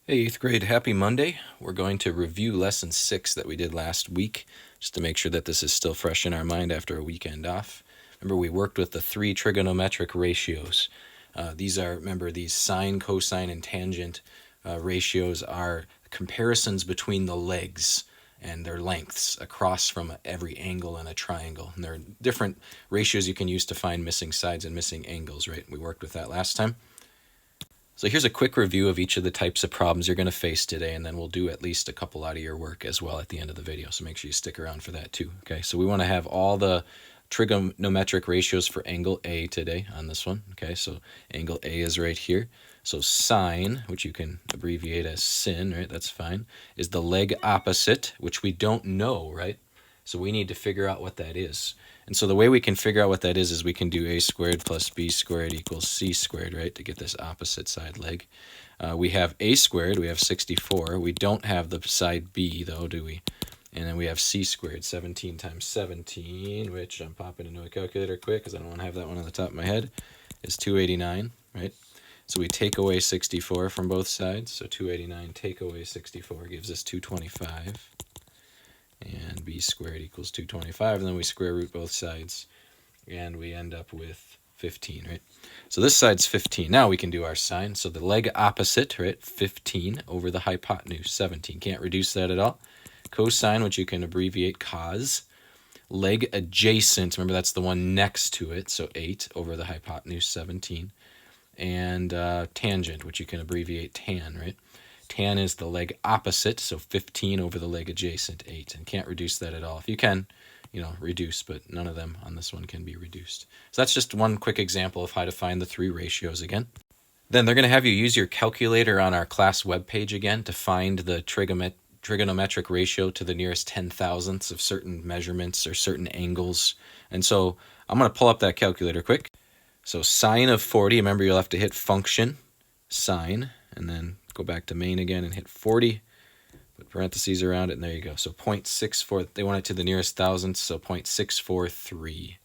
Hey, 8th grade, happy Monday. We're going to review lesson 6 that we did last week, just to make sure that this is still fresh in our mind after a weekend off. Remember, we worked with the 3 trigonometric ratios. Remember, these sine, cosine, and tangent ratios are comparisons between the legs and their lengths across from every angle in a triangle. And there are different ratios you can use to find missing sides and missing angles, right? We worked with that last time. So here's a quick review of each of the types of problems you're going to face today, and then we'll do at least a couple out of your work as well at the end of the video, so make sure you stick around for that too. Okay, so we want to have all the trigonometric ratios for angle A today on this one. Okay, so angle A is right here. So sine, which you can abbreviate as sin, right, that's fine, is the leg opposite, which we don't know, right? So we need to figure out what that is. And so the way we can figure out what that is we can do a squared plus b squared equals c squared, right, to get this opposite side leg. We have a squared, we have 64. We don't have the side b, though, do we? And then we have c squared, 17 times 17, which I'm popping into a calculator quick because I don't want to have that one on the top of my head, is 289, right? So we take away 64 from both sides. So 289 take away 64 gives us 225. And b squared equals 225, and then we square root both sides, and we end up with 15, right? So this side's 15. Now we can do our sine. So the leg opposite, right, 15 over the hypotenuse, 17. Can't reduce that at all. Cosine, which you can abbreviate cos. Leg adjacent, remember that's the one next to it, so 8 over the hypotenuse, 17. And tangent, which you can abbreviate tan, right? Tan is the leg opposite, so 15 over the leg adjacent, 8. And can't reduce that at all. If you can, reduce, but none of them on this one can be reduced. So that's just one quick example of how to find the 3 ratios again. Then they're going to have you use your calculator on our class webpage again to find the trigonometric ratio to the nearest 10,000ths of certain measurements or certain angles. And so I'm going to pull up that calculator quick. So sine of 40, remember you'll have to hit function, sine, and then go back to main again and hit 40, put parentheses around it, and there you go. So 0.64, they want it to the nearest thousandth, so 0.643.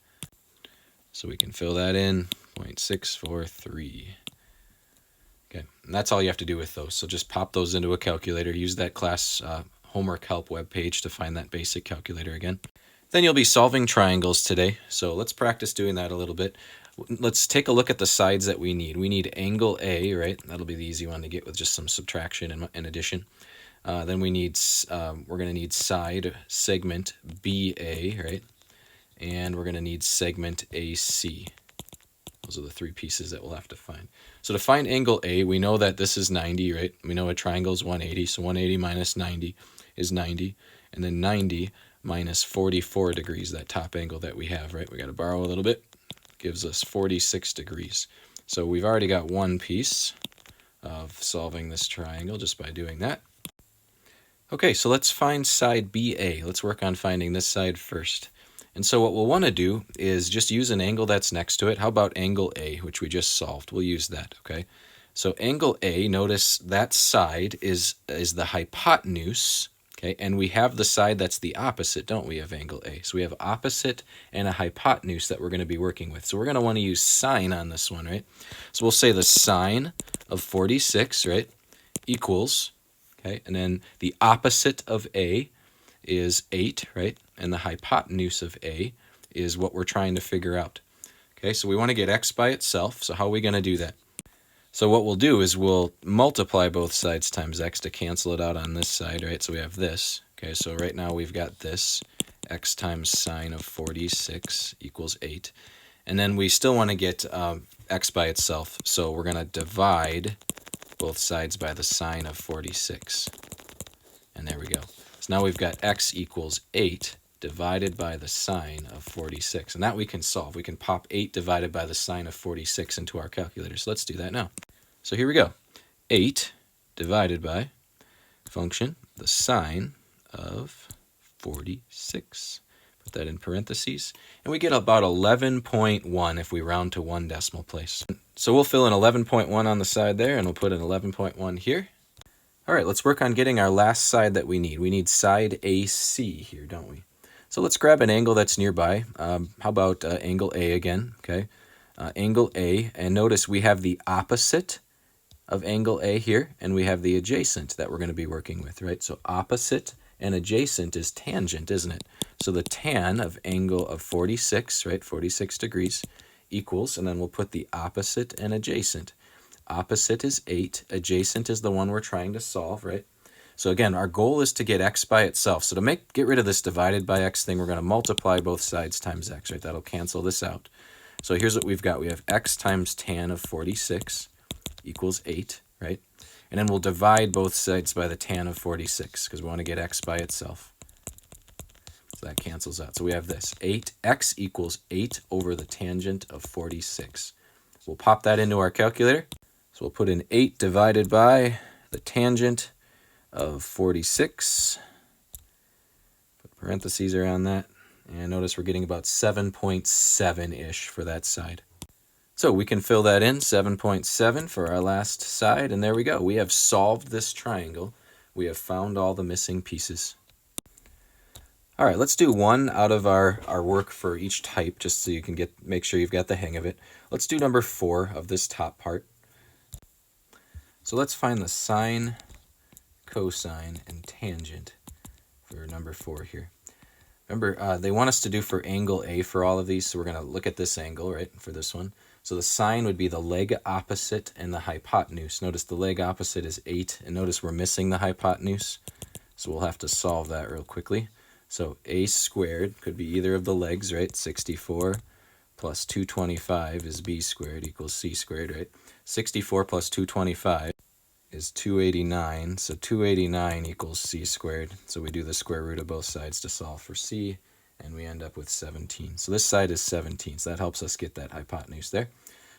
So we can fill that in, 0.643. Okay, and that's all you have to do with those. So just pop those into a calculator, use that class homework help webpage to find that basic calculator again. Then you'll be solving triangles today, so let's practice doing that a little bit. Let's take a look at the sides that we need. We need angle A, right? That'll be the easy one to get with just some subtraction and addition. Then we're going to need side segment BA, right? And we're going to need segment AC. Those are the 3 pieces that we'll have to find. So to find angle A, we know that this is 90, right? We know a triangle is 180, so 180 minus 90 is 90. And then 90 minus 44 degrees, that top angle that we have, right? We got to borrow a little bit. Gives us 46 degrees. So we've already got one piece of solving this triangle just by doing that. Okay, so let's find side BA. Let's work on finding this side first. And so what we'll want to do is just use an angle that's next to it. How about angle A, which we just solved? We'll use that, okay? So angle A, notice that side is the hypotenuse. Okay, and we have the side that's the opposite, don't we, of angle A? So we have opposite and a hypotenuse that we're going to be working with. So we're going to want to use sine on this one, right? So we'll say the sine of 46, right, equals, okay, and then the opposite of A is 8, right? And the hypotenuse of A is what we're trying to figure out. Okay, so we want to get x by itself. So how are we going to do that? So what we'll do is we'll multiply both sides times x to cancel it out on this side, right? So we have this. Okay, so right now we've got this, x times sine of 46 equals 8. And then we still want to get x by itself, so we're going to divide both sides by the sine of 46. And there we go. So now we've got x equals 8 divided by the sine of 46. And that we can solve. We can pop 8 divided by the sine of 46 into our calculator. So let's do that now. So here we go. 8 divided by function, the sine of 46. Put that in parentheses. And we get about 11.1 if we round to 1 decimal place. So we'll fill in 11.1 on the side there, and we'll put an 11.1 here. All right, let's work on getting our last side that we need. We need side AC here, don't we? So let's grab an angle that's nearby. How about angle A again, okay? Angle A, and notice we have the opposite of angle A here, and we have the adjacent that we're going to be working with, right? So opposite and adjacent is tangent, isn't it? So the tan of angle of 46, right, 46 degrees, equals, and then we'll put the opposite and adjacent. Opposite is 8, adjacent is the one we're trying to solve, right? So again, our goal is to get x by itself. So to get rid of this divided by x thing, we're going to multiply both sides times x, right? That'll cancel this out. So here's what we've got. We have x times tan of 46 equals 8, right? And then we'll divide both sides by the tan of 46 because we want to get x by itself. So that cancels out. So we have this. 8x equals 8 over the tangent of 46. We'll pop that into our calculator. So we'll put in 8 divided by the tangent of 46. Put parentheses around that. And notice we're getting about 7.7-ish for that side. So we can fill that in, 7.7 for our last side, and there we go. We have solved this triangle. We have found all the missing pieces. All right, let's do one out of our work for each type, just so you can make sure you've got the hang of it. Let's do number 4 of this top part. So let's find the sine, cosine, and tangent for number 4 here. Remember, they want us to do for angle A for all of these, so we're going to look at this angle, right, for this one. So the sine would be the leg opposite and the hypotenuse. Notice the leg opposite is 8, and notice we're missing the hypotenuse, so we'll have to solve that real quickly. So a squared could be either of the legs, right? 64 plus 225 is b squared equals c squared, right? 64 plus 225 is 289, so 289 equals c squared. So we do the square root of both sides to solve for c, and we end up with 17. So this side is 17, so that helps us get that hypotenuse there.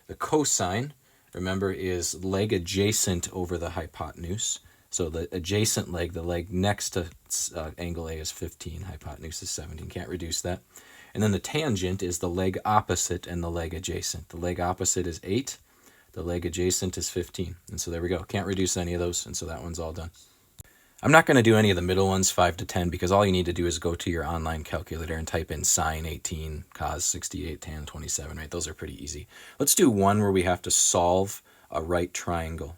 The cosine, remember, is leg adjacent over the hypotenuse. So the adjacent leg, the leg next to angle A, is 15, hypotenuse is 17, can't reduce that. And then the tangent is the leg opposite and the leg adjacent. The leg opposite is 8, the leg adjacent is 15. And so there we go, can't reduce any of those, and so that one's all done. I'm not going to do any of the middle ones, 5 to 10, because all you need to do is go to your online calculator and type in sine 18, cos 68, tan 27, right? Those are pretty easy. Let's do one where we have to solve a right triangle.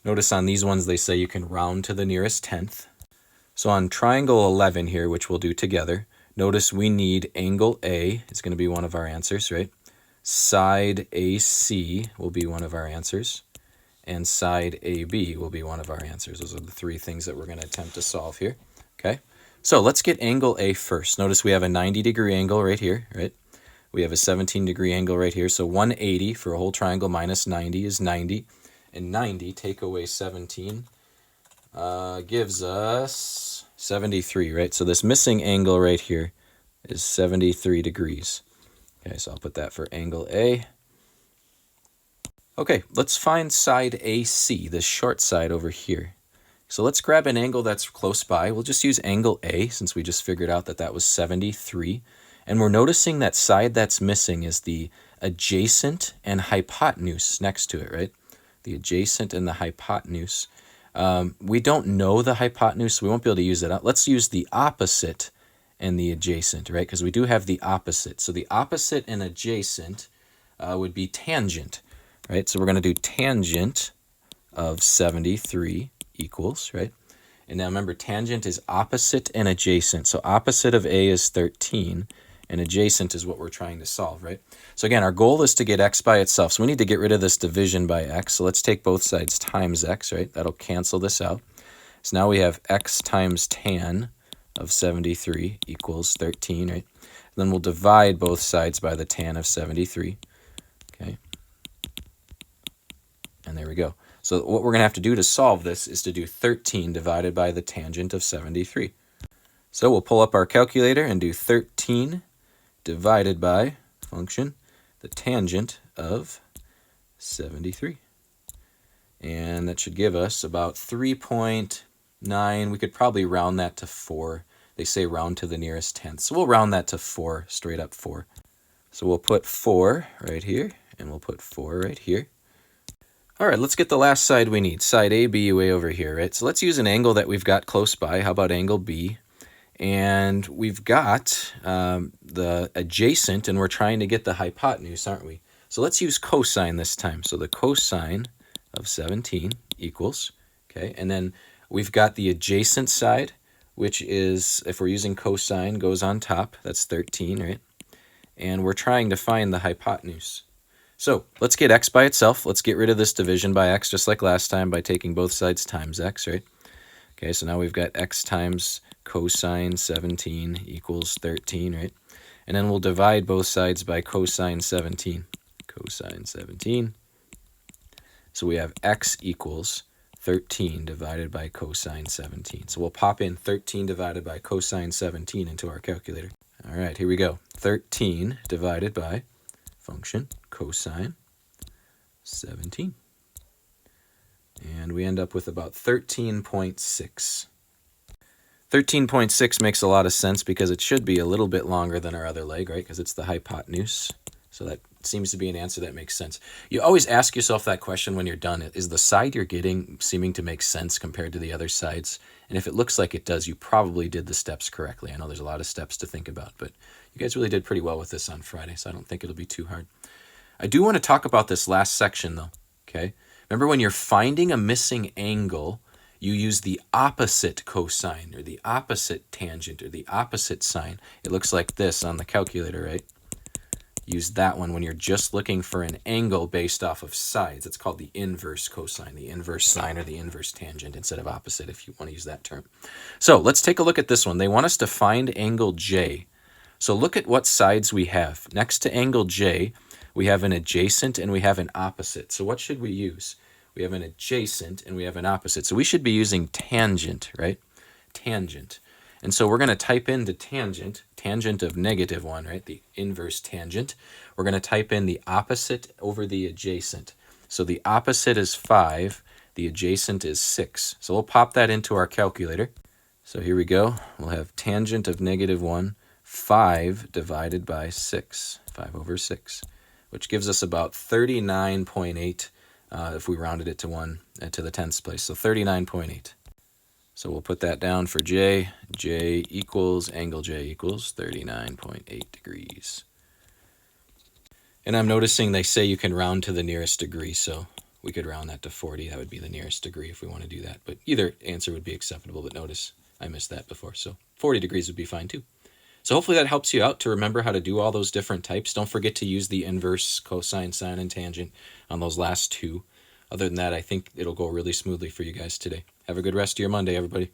Notice on these ones they say you can round to the nearest tenth. So on triangle 11 here, which we'll do together, notice we need angle A is going to be one of our answers, right? Side AC will be one of our answers, and side AB will be one of our answers. Those are the 3 things that we're going to attempt to solve here. Okay, so let's get angle A first. Notice we have a 90-degree angle right here, right? We have a 17-degree angle right here. So 180 for a whole triangle minus 90 is 90. And 90, take away 17, gives us 73, right? So this missing angle right here is 73 degrees. Okay, so I'll put that for angle A. Okay, let's find side AC, this short side over here. So let's grab an angle that's close by. We'll just use angle A since we just figured out that that was 73. And we're noticing that side that's missing is the adjacent and hypotenuse next to it, right? The adjacent and the hypotenuse. We don't know the hypotenuse, so we won't be able to use that. Let's use the opposite and the adjacent, right? Because we do have the opposite. So the opposite and adjacent would be tangent, right? So we're going to do tangent of 73 equals, right? And now remember, tangent is opposite and adjacent. So opposite of A is 13, and adjacent is what we're trying to solve, right? So again, our goal is to get x by itself. So we need to get rid of this division by x. So let's take both sides times x, right? That'll cancel this out. So now we have x times tan of 73 equals 13, right? And then we'll divide both sides by the tan of 73, okay? And there we go. So what we're going to have to do to solve this is to do 13 divided by the tangent of 73. So we'll pull up our calculator and do 13 divided by function the tangent of 73. And that should give us about 3.9. We could probably round that to 4. They say round to the nearest tenth. So we'll round that to 4, straight up 4. So we'll put 4 right here, and we'll put 4 right here. All right, let's get the last side we need. Side AB way over here, right? So let's use an angle that we've got close by. How about angle B? And we've got the adjacent, and we're trying to get the hypotenuse, aren't we? So let's use cosine this time. So the cosine of 17 equals, okay, and then we've got the adjacent side, which is, if we're using cosine, goes on top. That's 13, right? And we're trying to find the hypotenuse. So let's get x by itself. Let's get rid of this division by x just like last time by taking both sides times x, right? Okay, so now we've got x times cosine 17 equals 13, right? And then we'll divide both sides by cosine 17. Cosine 17. So we have x equals 13 divided by cosine 17. So we'll pop in 13 divided by cosine 17 into our calculator. All right, here we go. 13 divided by function cosine 17. And we end up with about 13.6. 13.6 makes a lot of sense because it should be a little bit longer than our other leg, right? Because it's the hypotenuse. So that seems to be an answer that makes sense. You always ask yourself that question when you're done. Is the side you're getting seeming to make sense compared to the other sides? And if it looks like it does, you probably did the steps correctly. I know there's a lot of steps to think about, but you guys really did pretty well with this on Friday, so I don't think it'll be too hard. I do want to talk about this last section, though, okay? Remember, when you're finding a missing angle, you use the opposite cosine or the opposite tangent or the opposite sine. It looks like this on the calculator, right? Use that one when you're just looking for an angle based off of sides. It's called the inverse cosine, the inverse sine, or the inverse tangent instead of opposite, if you want to use that term. So let's take a look at this one. They want us to find angle J. So look at what sides we have. Next to angle J, we have an adjacent and we have an opposite. So what should we use? We have an adjacent and we have an opposite. So we should be using tangent, right? Tangent. And so we're going to type into tangent, tangent of -1, right? The inverse tangent. We're going to type in the opposite over the adjacent. So the opposite is 5, the adjacent is 6. So we'll pop that into our calculator. So here we go. We'll have tangent of -1, 5 divided by 6, 5 over 6, which gives us about 39.8 if we rounded it to 1 to the 10th place. So 39.8. So we'll put that down for J. J equals, angle J equals 39.8 degrees. And I'm noticing they say you can round to the nearest degree, so we could round that to 40. That would be the nearest degree if we want to do that. But either answer would be acceptable, but notice I missed that before. So 40 degrees would be fine too. So hopefully that helps you out to remember how to do all those different types. Don't forget to use the inverse, cosine, sine, and tangent on those last two. Other than that, I think it'll go really smoothly for you guys today. Have a good rest of your Monday, everybody.